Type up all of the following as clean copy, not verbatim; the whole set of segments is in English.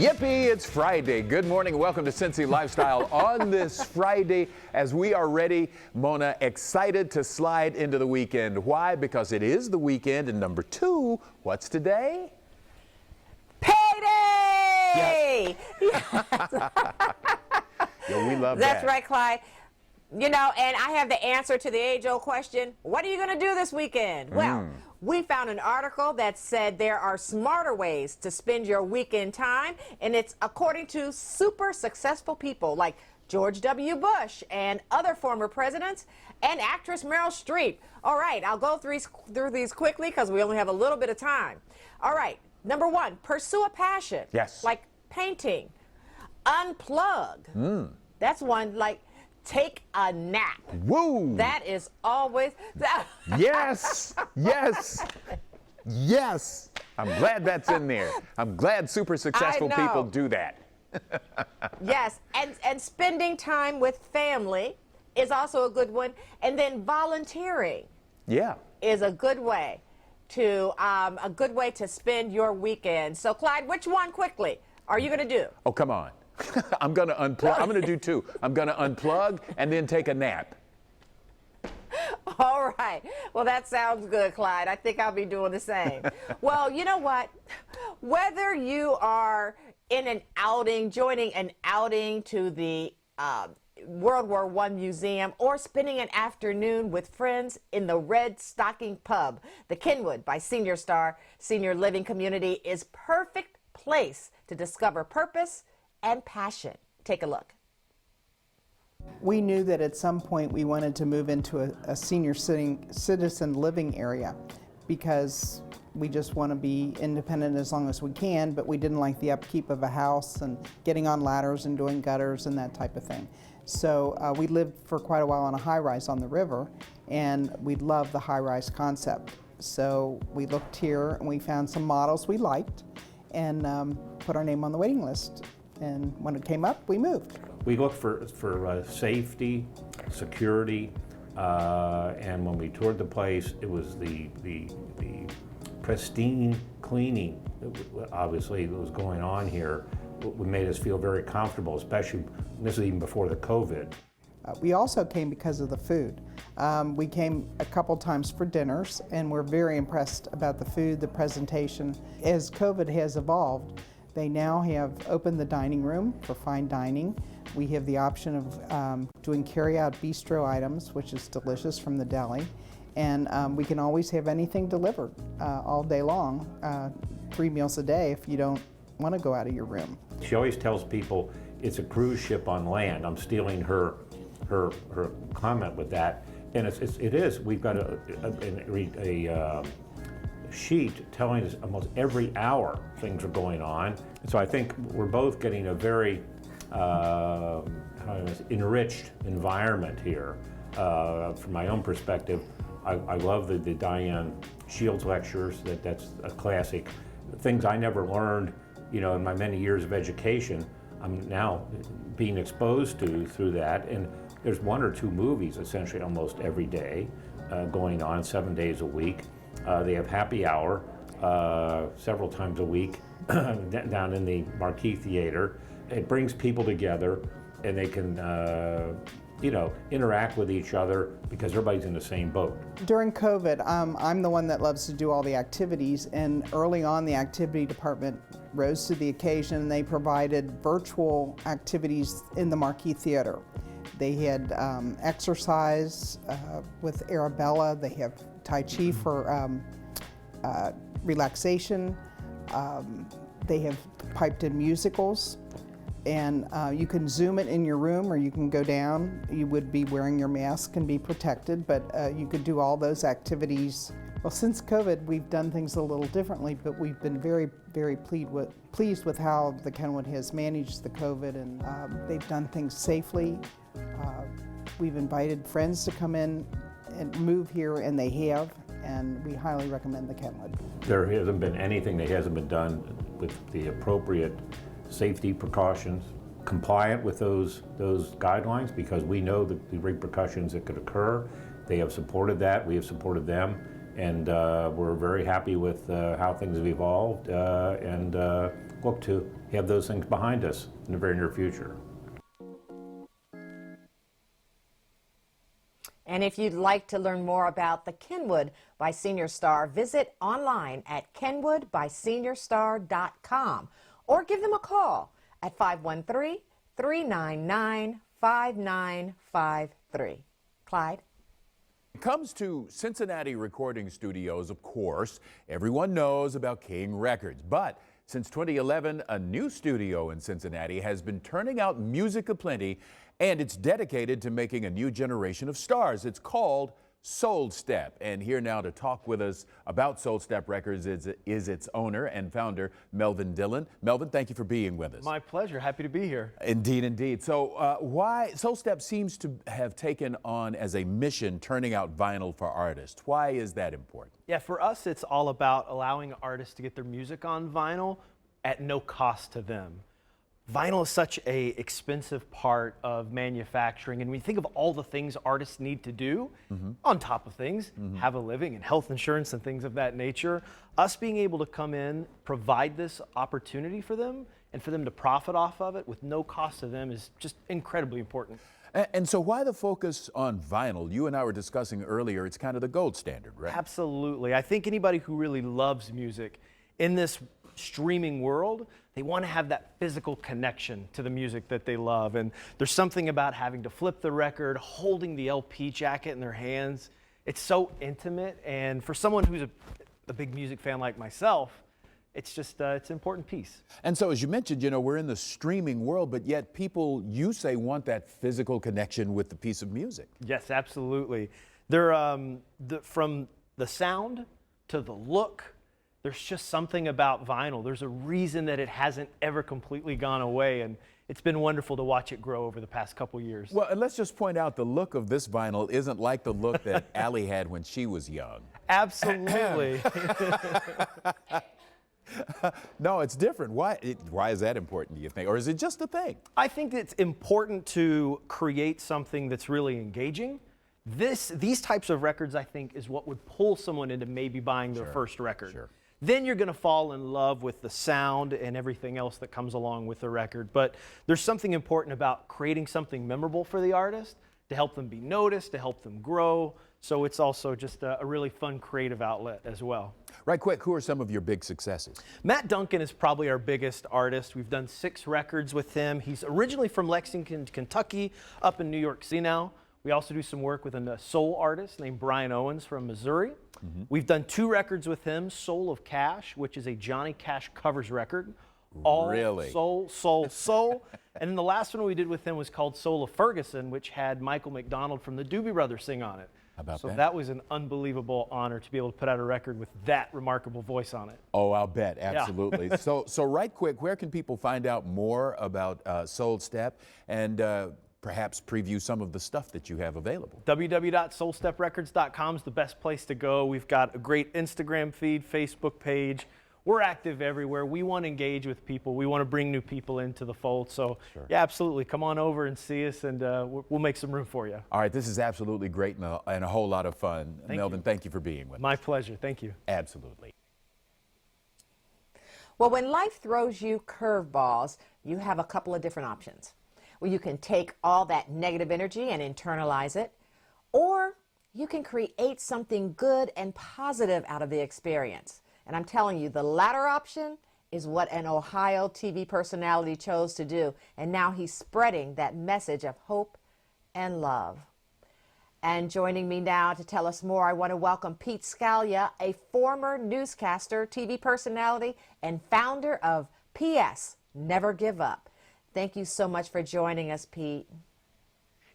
Yippee, it's Friday. Good morning and welcome to Cincy Lifestyle on this Friday as we are ready, Mona, excited to slide into the weekend. Why? Because it is the weekend. And number two, what's today? Payday! Yes. Yeah, we love that. That's right, Clyde. You know, and I have the answer to the age-old question, what are you going to do this weekend? Well, we found an article that said there are smarter ways to spend your weekend time, and it's according to super successful people like George W. Bush and other former presidents and actress Meryl Streep. All right, I'll go through these quickly because we only have a little bit of time. All right, number one, pursue a passion. Yes. Like painting. Unplug. That's one, like take a nap. Woo! That is always... Yes, yes, yes. I'm glad that's in there. I'm glad super successful people do that. Yes, and spending time with family is also a good one. And then volunteering is a good way to spend your weekend. So Clyde, which one quickly are you going to do? Oh, come on. I'm going to unplug. I'm going to do two. I'm going to unplug and then take a nap. All right. Well, that sounds good, Clyde. I think I'll be doing the same. Well, you know what? Whether you are in an outing, joining an outing to the World War I Museum, or spending an afternoon with friends in the Red Stocking Pub, the Kenwood by Senior Star Senior Living Community is perfect place to discover purpose and passion. Take a look. We knew that at some point we wanted to move into a senior citizen living area because we just want to be independent as long as we can, but we didn't like the upkeep of a house and getting on ladders and doing gutters and that type of thing. So we lived for quite a while on a high-rise on the river, and we loved the high-rise concept. So we looked here and we found some models we liked and put our name on the waiting list. And when it came up, we moved. We looked for safety, security, and when we toured the place, it was the pristine cleaning, obviously, that was going on here. It made us feel very comfortable, especially, this is even before the COVID. We also came because of the food. We came a couple times for dinners, and we're very impressed about the food, the presentation. As COVID has evolved, they now have opened the dining room for fine dining. We have the option of doing carry-out bistro items, which is delicious from the deli. And we can always have anything delivered all day long, 3 meals a day if you don't want to go out of your room. She always tells people it's a cruise ship on land. I'm stealing her comment with that. And it is. We've got a sheet telling us almost every hour things are going on. So I think we're both getting a very enriched environment here. From my own perspective, I love the Diane Shields lectures. That's a classic. Things I never learned, in my many years of education, I'm now being exposed to through that. And there's 1 or 2 movies essentially almost every day going on 7 days a week. They have happy hour several times a week down in the Marquee Theater. It brings people together and they can, interact with each other because everybody's in the same boat. During COVID, I'm the one that loves to do all the activities, and early on the activity department rose to the occasion. They provided virtual activities in the Marquee Theater. They had exercise with Arabella. They have Tai Chi for relaxation. They have piped in musicals. And you can Zoom it in your room or you can go down. You would be wearing your mask and be protected, but you could do all those activities. Well, since COVID, we've done things a little differently, but we've been very, very pleased with how the Kenwood has managed the COVID, and they've done things safely. We've invited friends to come in and move here, and they have, and we highly recommend the Kenwood. There hasn't been anything that hasn't been done with the appropriate safety precautions, compliant with those guidelines, because we know the repercussions that could occur. They have supported that, we have supported them, and we're very happy with how things have evolved, and look to have those things behind us in the very near future. And if you'd like to learn more about the Kenwood by Senior Star, visit online at kenwoodbyseniorstar.com or give them a call at 513-399-5953. Clyde? When it comes to Cincinnati recording studios, of course, everyone knows about King Records. But since 2011, a new studio in Cincinnati has been turning out music aplenty, and it's dedicated to making a new generation of stars. It's called Soulstep. And here now to talk with us about Soulstep Records is its owner and founder, Melvin Dillon. Melvin, thank you for being with us. My pleasure. Happy to be here. Indeed, indeed. So why Soulstep seems to have taken on as a mission turning out vinyl for artists. Why is that important? Yeah, for us, it's all about allowing artists to get their music on vinyl at no cost to them. Vinyl is such a expensive part of manufacturing, and when you think of all the things artists need to do on top of things, have a living and health insurance and things of that nature, us being able to come in, provide this opportunity for them, and for them to profit off of it with no cost to them is just incredibly important. And so why the focus on vinyl? You and I were discussing earlier, it's kind of the gold standard, right? Absolutely. I think anybody who really loves music in this streaming world, they want to have that physical connection to the music that they love. And there's something about having to flip the record, holding the LP jacket in their hands. It's so intimate. And for someone who's a big music fan like myself, it's just, it's an important piece. And so as you mentioned, you know, we're in the streaming world, but yet people, you say, want that physical connection with the piece of music. Yes, absolutely. They're, from the sound to the look, there's just something about vinyl. There's a reason that it hasn't ever completely gone away, and it's been wonderful to watch it grow over the past couple years. Well, and let's just point out the look of this vinyl isn't like the look that Allie had when she was young. Absolutely. No, it's different. Why is that important, do you think? Or is it just a thing? I think it's important to create something that's really engaging. These types of records, I think, is what would pull someone into maybe buying their first record. Sure. Then you're going to fall in love with the sound and everything else that comes along with the record. But there's something important about creating something memorable for the artist to help them be noticed, to help them grow. So it's also just a really fun creative outlet as well. Right quick, who are some of your big successes? Matt Duncan is probably our biggest artist. We've done 6 records with him. He's originally from Lexington, Kentucky, up in New York City now. We also do some work with a soul artist named Brian Owens from Missouri. We've done 2 records with him, Soul of Cash, which is a Johnny Cash covers record. All Really? soul, soul, soul. And then the last one we did with him was called Soul of Ferguson, which had Michael McDonald from the Doobie Brothers sing on it. How about so that? that was an unbelievable honor to be able to put out a record with that remarkable voice on it. Oh, I'll bet, absolutely. So right quick, where can people find out more about Soulstep and perhaps preview some of the stuff that you have available? www.soulsteprecords.com is the best place to go. We've got a great Instagram feed, Facebook page. We're active everywhere. We want to engage with people. We want to bring new people into the fold. So, yeah, absolutely. Come on over and see us, and we'll make some room for you. All right, this is absolutely great and a whole lot of fun. Melvin, thank you for being with us. My pleasure. Thank you. Absolutely. Well, when life throws you curveballs, you have a couple of different options. Well, you can take all that negative energy and internalize it, or you can create something good and positive out of the experience. And I'm telling you, the latter option is what an Ohio TV personality chose to do. And now he's spreading that message of hope and love. And joining me now to tell us more, I want to welcome Pete Scalia, a former newscaster, TV personality, and founder of PSNeverGiveUp. Thank you so much for joining us, Pete.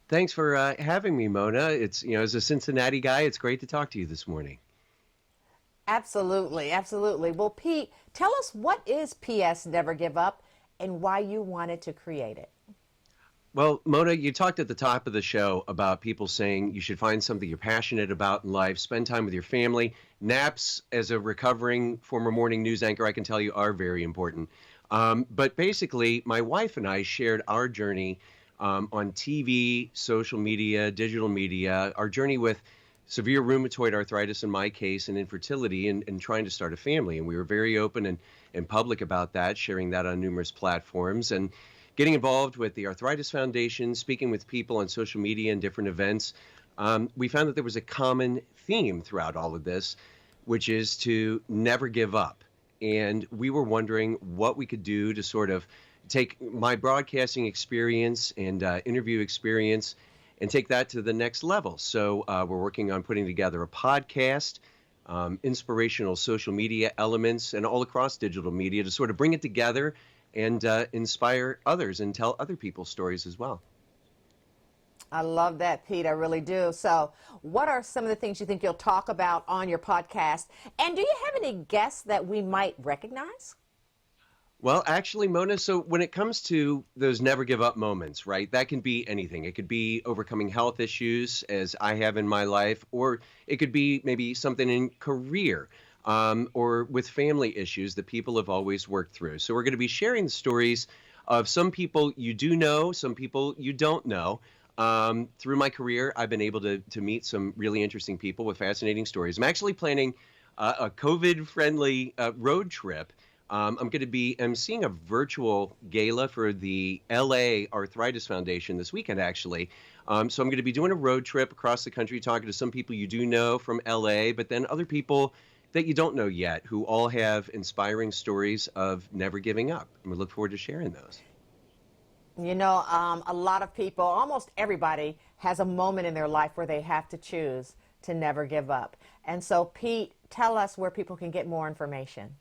Thanks for having me, Mona. It's, as a Cincinnati guy, it's great to talk to you this morning. Absolutely, absolutely. Well, Pete, tell us, what is PSNeverGiveUp and why you wanted to create it? Well, Mona, you talked at the top of the show about people saying you should find something you're passionate about in life, spend time with your family. Naps, as a recovering former morning news anchor, I can tell you are very important. But basically, my wife and I shared our journey on TV, social media, digital media, our journey with severe rheumatoid arthritis in my case, and infertility, and trying to start a family. And we were very open and public about that, sharing that on numerous platforms, and getting involved with the Arthritis Foundation, speaking with people on social media and different events. We found that there was a common theme throughout all of this, which is to never give up. And we were wondering what we could do to sort of take my broadcasting experience and interview experience and take that to the next level. So we're working on putting together a podcast, inspirational social media elements, and all across digital media to sort of bring it together and inspire others and tell other people's stories as well. I love that, Pete. I really do. So what are some of the things you think you'll talk about on your podcast? And do you have any guests that we might recognize? Well, actually, Mona, so when it comes to those never give up moments, right, that can be anything. It could be overcoming health issues, as I have in my life, or it could be maybe something in career or with family issues that people have always worked through. So we're going to be sharing the stories of some people you do know, some people you don't know. Through my career, I've been able to meet some really interesting people with fascinating stories. I'm actually planning a COVID-friendly road trip. I'm going to be emceeing a virtual gala for the LA Arthritis Foundation this weekend, actually. So I'm going to be doing a road trip across the country, talking to some people you do know from LA, but then other people that you don't know yet, who all have inspiring stories of never giving up. And we look forward to sharing those. You know, a lot of people, almost everybody, has a moment in their life where they have to choose to never give up. And so, Pete, tell us where people can get more information.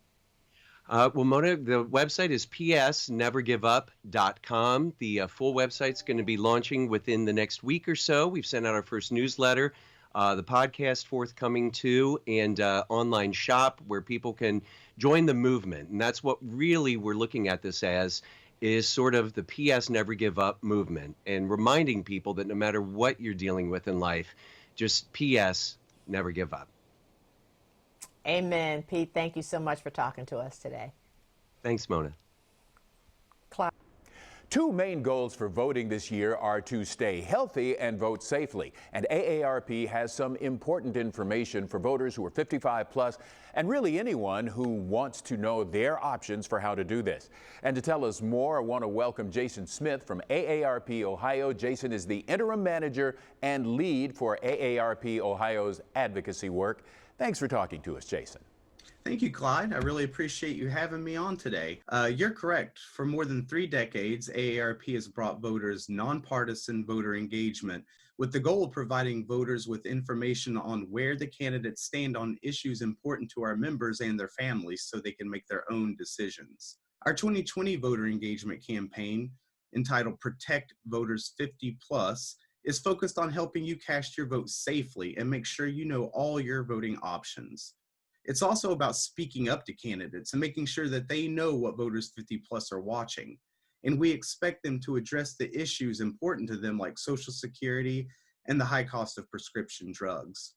Well, Mona, the website is PSNeverGiveUp.com. The full website's going to be launching within the next week or so. We've sent out our first newsletter, the podcast forthcoming too, and online shop where people can join the movement. And that's what really we're looking at this as, is sort of the PS Never Give Up movement, and reminding people that no matter what you're dealing with in life, just PS Never Give Up. Amen. Pete, thank you so much for talking to us today. Thanks, Mona. Clyde. Two main goals for voting this year are to stay healthy and vote safely. And AARP has some important information for voters who are 55 plus and really anyone who wants to know their options for how to do this. And to tell us more, I want to welcome Jason Smith from AARP Ohio. Jason is the interim manager and lead for AARP Ohio's advocacy work. Thanks for talking to us, Jason. Thank you, Clyde. I really appreciate you having me on today. You're correct. For more than 3 decades, AARP has brought voters nonpartisan voter engagement with the goal of providing voters with information on where the candidates stand on issues important to our members and their families so they can make their own decisions. Our 2020 voter engagement campaign, entitled Protect Voters 50 Plus, is focused on helping you cast your vote safely and make sure you know all your voting options. It's also about speaking up to candidates and making sure that they know what voters 50 plus are watching. And we expect them to address the issues important to them, like Social Security and the high cost of prescription drugs.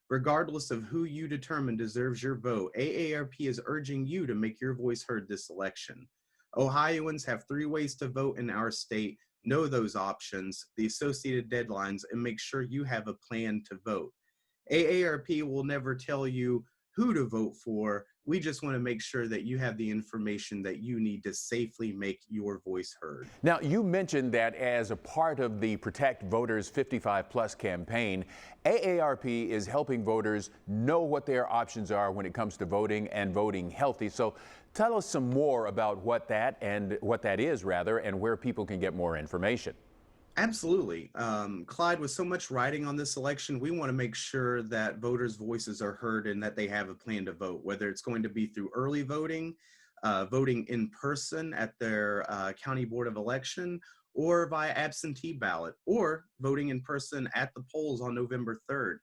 Regardless of who you determine deserves your vote, AARP is urging you to make your voice heard this election. Ohioans have 3 ways to vote in our state. Know those options, the associated deadlines, and make sure you have a plan to vote. AARP will never tell you who to vote for. We just want to make sure that you have the information that you need to safely make your voice heard. Now, you mentioned that as a part of the Protect Voters 55 Plus campaign, AARP is helping voters know what their options are when it comes to voting and voting healthy. So tell us some more about what that is, and where people can get more information. Absolutely. Clyde, with so much riding on this election, we want to make sure that voters' voices are heard and that they have a plan to vote, whether it's going to be through early voting, voting in person at their county board of election, or via absentee ballot, or voting in person at the polls on November 3rd.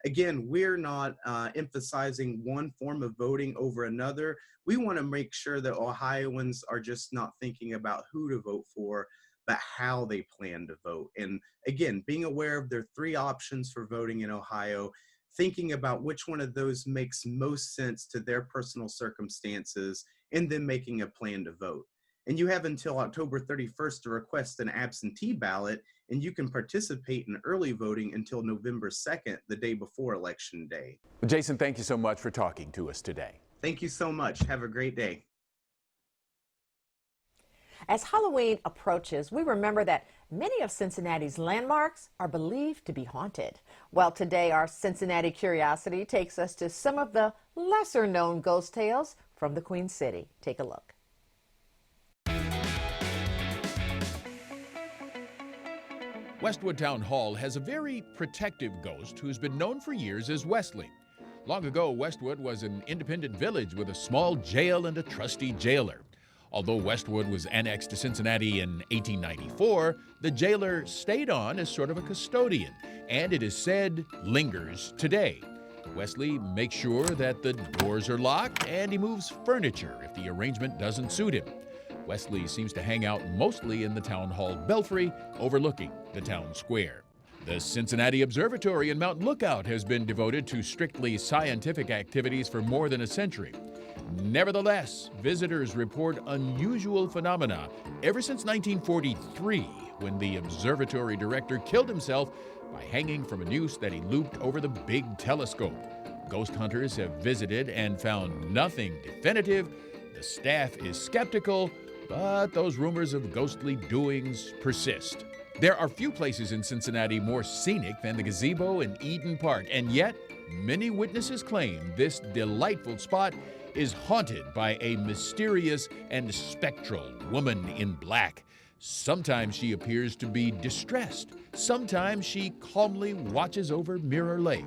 Again, we're not emphasizing one form of voting over another. We want to make sure that Ohioans are just not thinking about who to vote for, but how they plan to vote. And again, being aware of their 3 options for voting in Ohio, thinking about which one of those makes most sense to their personal circumstances, and then making a plan to vote. And you have until October 31st to request an absentee ballot, and you can participate in early voting until November 2nd, the day before Election Day. Well, Jason, thank you so much for talking to us today. Thank you so much. Have a great day. As Halloween approaches, we remember that many of Cincinnati's landmarks are believed to be haunted. Well, today our Cincinnati Curiosity takes us to some of the lesser-known ghost tales from the Queen City. Take a look. Westwood Town Hall has a very protective ghost who's been known for years as Wesley. Long ago, Westwood was an independent village with a small jail and a trusty jailer. Although Westwood was annexed to Cincinnati in 1894, the jailer stayed on as sort of a custodian, and it is said lingers today. Wesley makes sure that the doors are locked, and he moves furniture if the arrangement doesn't suit him. Wesley seems to hang out mostly in the town hall belfry overlooking the town square. The Cincinnati Observatory in Mountain Lookout has been devoted to strictly scientific activities for more than a century. Nevertheless, visitors report unusual phenomena ever since 1943, when the observatory director killed himself by hanging from a noose that he looped over the big telescope. Ghost hunters have visited and found nothing definitive. The staff is skeptical, but those rumors of ghostly doings persist. There are few places in Cincinnati more scenic than the gazebo in Eden Park, and yet many witnesses claim this delightful spot is haunted by a mysterious and spectral woman in black. Sometimes she appears to be distressed. Sometimes she calmly watches over Mirror Lake.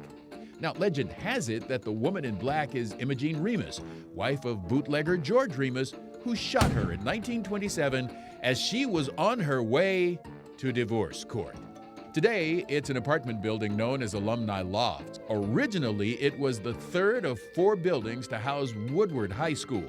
Now, legend has it that the woman in black is Imogene Remus, wife of bootlegger George Remus, who shot her in 1927 as she was on her way to divorce court. Today, it's an apartment building known as Alumni Lofts. Originally, it was the third of 4 buildings to house Woodward High School.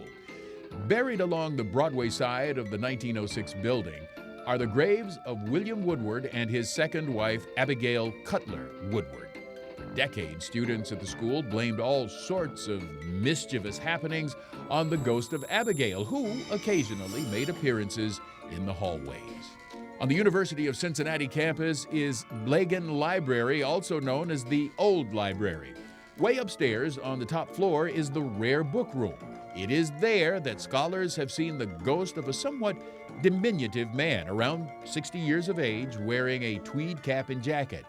Buried along the Broadway side of the 1906 building are the graves of William Woodward and his second wife, Abigail Cutler Woodward. For decades, students at the school blamed all sorts of mischievous happenings on the ghost of Abigail, who occasionally made appearances in the hallways. On the University of Cincinnati campus is Blagan Library, also known as the Old Library. Way upstairs on the top floor is the Rare Book Room. It is there that scholars have seen the ghost of a somewhat diminutive man, around 60 years of age, wearing a tweed cap and jacket.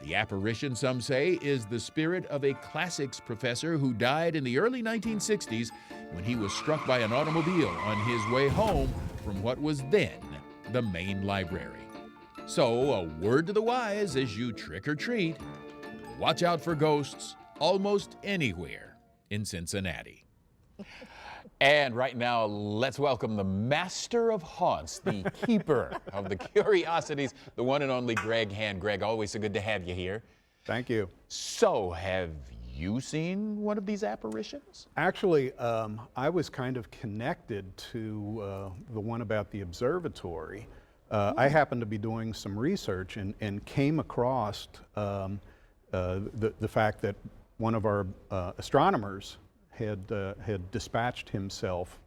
The apparition, some say, is the spirit of a classics professor who died in the early 1960s when he was struck by an automobile on his way home from what was then the main library. So, a word to the wise as you trick or treat: watch out for ghosts almost anywhere in Cincinnati. And right now, let's welcome the master of haunts, the keeper of the curiosities, the one and only Greg Hand. Greg, always so good to have you here. Thank you. So, have you seen one of these apparitions? Actually, I was kind of connected to the one about the observatory. I happened to be doing some research and came across the fact that one of our astronomers had dispatched himself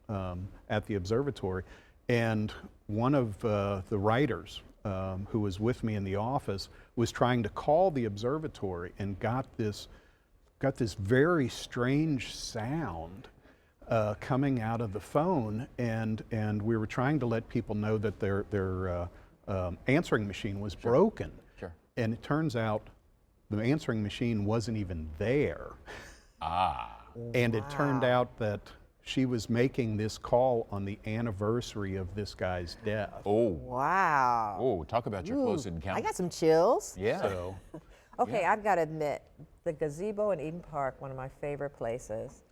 at the observatory, and one of the writers who was with me in the office was trying to call the observatory and got this very strange sound coming out of the phone, and we were trying to let people know that their answering machine was broken. Sure. And it turns out the answering machine wasn't even there. Ah. And it turned out that she was making this call on the anniversary of this guy's death. Oh. Wow. Oh, talk about your close encounter. I got some chills. Yeah. So, Okay, I've got to admit, the gazebo in Eden Park, one of my favorite places.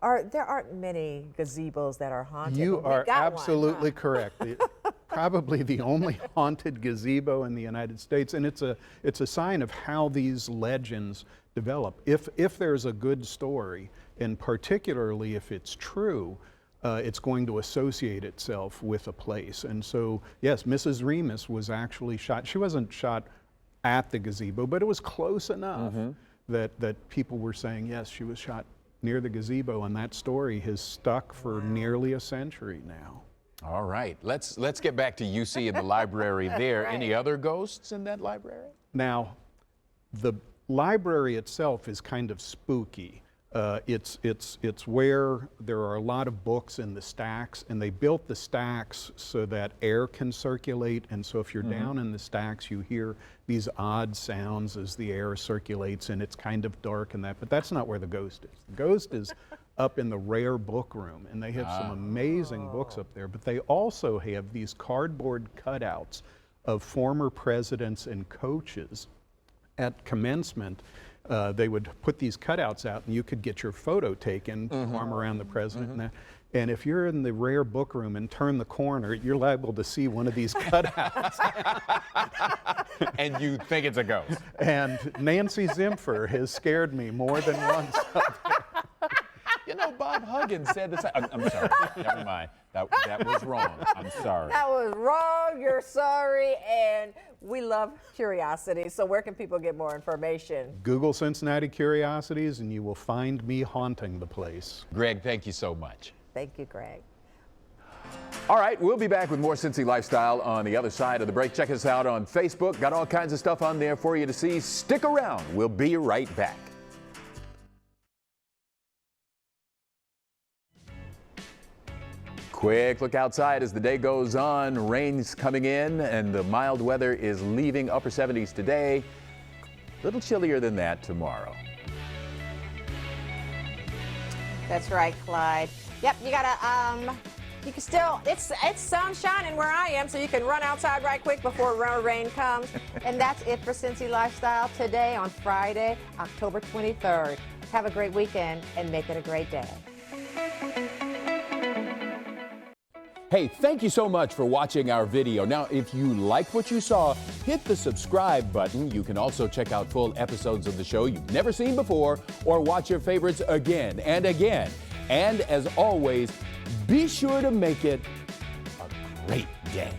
There aren't many gazebos that are haunted. you but we are got one, absolutely huh? correct. Probably the only haunted gazebo in the United States, and it's a sign of how these legends develop. If there's a good story, and particularly if it's true, it's going to associate itself with a place. And so, yes, Mrs. Remus was actually shot. She wasn't shot at the gazebo, but it was close enough that people were saying, yes, she was shot near the gazebo, and that story has stuck for nearly a century now. All right, let's get back to UC in the library there. Right. Any other ghosts in that library? Now, the library itself is kind of spooky. It's where there are a lot of books in the stacks, and they built the stacks so that air can circulate. And so if you're down in the stacks, you hear these odd sounds as the air circulates, and it's kind of dark and that. But that's not where the ghost is. The ghost is up in the rare book room, and they have some amazing books up there. But they also have these cardboard cutouts of former presidents and coaches. At commencement, they would put these cutouts out, and you could get your photo taken, arm around the president. And that. And if you're in the rare book room and turn the corner, you're liable to see one of these cutouts. And you think it's a ghost. And Nancy Zimpher has scared me more than once. You know, Bob Huggins said the same. I'm sorry. Never mind. That was wrong. I'm sorry. That was wrong. You're sorry. And we love curiosity. So where can people get more information? Google Cincinnati Curiosities, and you will find me haunting the place. Greg, thank you so much. Thank you, Greg. All right, we'll be back with more Cincy Lifestyle on the other side of the break. Check us out on Facebook. Got all kinds of stuff on there for you to see. Stick around. We'll be right back. Quick look outside as the day goes on. Rain's coming in and the mild weather is leaving. Upper 70s today. A little chillier than that tomorrow. That's right, Clyde. Yep, you gotta, you can still, it's sun shining where I am, so you can run outside right quick before rain comes. And that's it for Cincy Lifestyle today on Friday, October 23rd. Have a great weekend and make it a great day. Hey, thank you so much for watching our video. Now, if you liked what you saw, hit the subscribe button. You can also check out full episodes of the show you've never seen before or watch your favorites again and again. And as always, be sure to make it a great day.